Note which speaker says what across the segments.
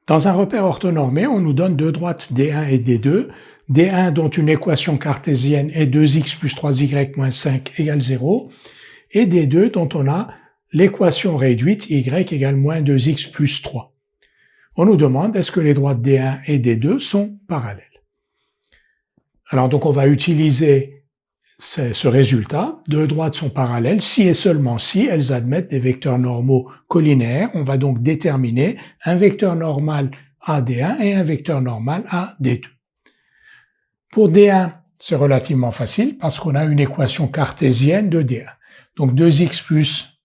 Speaker 1: Dans un repère orthonormé, on nous donne deux droites D1 et D2, D1 dont une équation cartésienne est 2x plus 3y moins 5 égale 0, et D2 dont on a l'équation réduite y égale moins 2x plus 3. On nous demande est-ce que les droites D1 et D2 sont parallèles. Alors donc on va utiliser ce résultat, deux droites sont parallèles si et seulement si elles admettent des vecteurs normaux collinaires. On va donc déterminer un vecteur normal à D1 et un vecteur normal à D2. Pour D1, c'est relativement facile parce qu'on a une équation cartésienne de D1. Donc 2x plus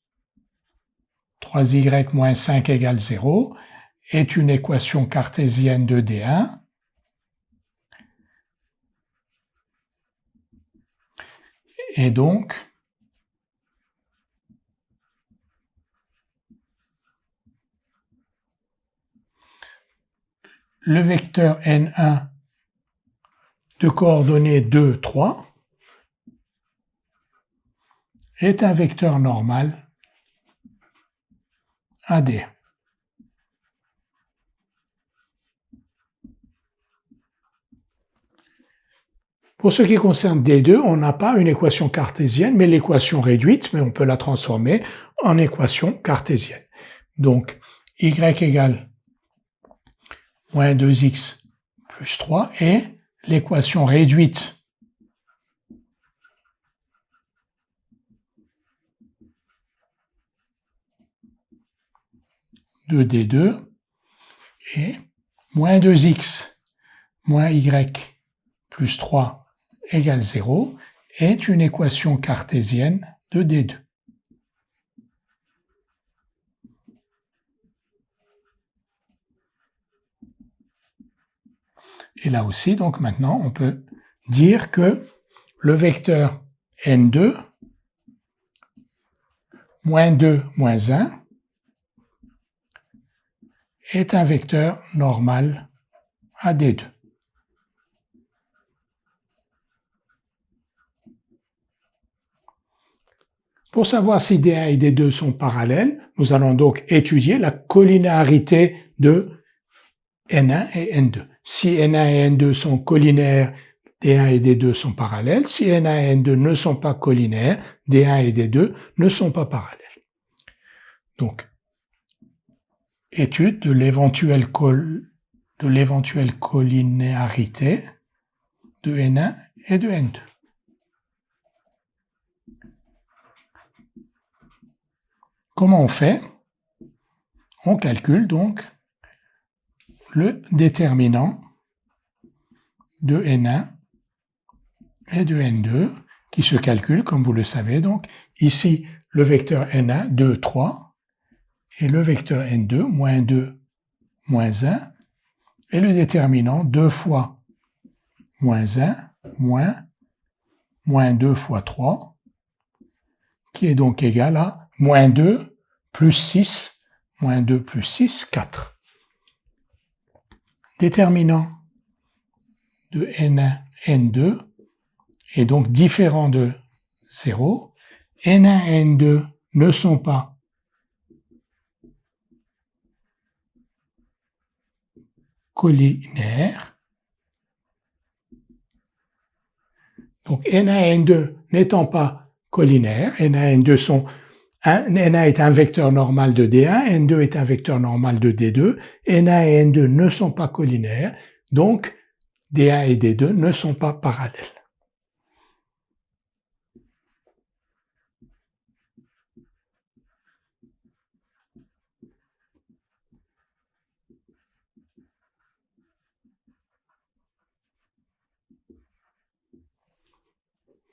Speaker 1: 3y moins 5 égale 0 est une équation cartésienne de D1. Et donc, le vecteur N1 de coordonnées 2, 3 est un vecteur normal à D1. Pour ce qui concerne D2, on n'a pas une équation cartésienne, mais l'équation réduite, mais on peut la transformer en équation cartésienne. Donc, y égale moins 2x plus 3 est l'équation réduite de D2 et moins 2x moins y plus 3 égale 0 est une équation cartésienne de D2. Et là aussi, donc maintenant, on peut dire que le vecteur N2, moins 2, moins 1, est un vecteur normal à D2. Pour savoir si D1 et D2 sont parallèles, nous allons donc étudier la collinéarité de N1 et N2. Si N1 et N2 sont collinaires, D1 et D2 sont parallèles. Si N1 et N2 ne sont pas collinaires, D1 et D2 ne sont pas parallèles. Donc, étude de l'éventuelle collinéarité de N1 et de N2. Comment on fait? On calcule donc le déterminant de N1 et de N2 qui se calcule, comme vous le savez. Donc, ici, le vecteur N1, 2, 3, et le vecteur N2, moins 2, moins 1, et le déterminant 2 fois moins 1, moins 2 fois 3, qui est donc égal à moins 2 plus 6, moins 2 plus 6, 4. Déterminant de N1, N2 est donc différent de 0. N1 et N2 ne sont pas collinaires. Donc N1 et N2 n'étant pas collinaires, N1 et N2 sont N1 est un vecteur normal de D1, N2 est un vecteur normal de D2, N1 et N2 ne sont pas collinaires, donc D1 et D2 ne sont pas parallèles.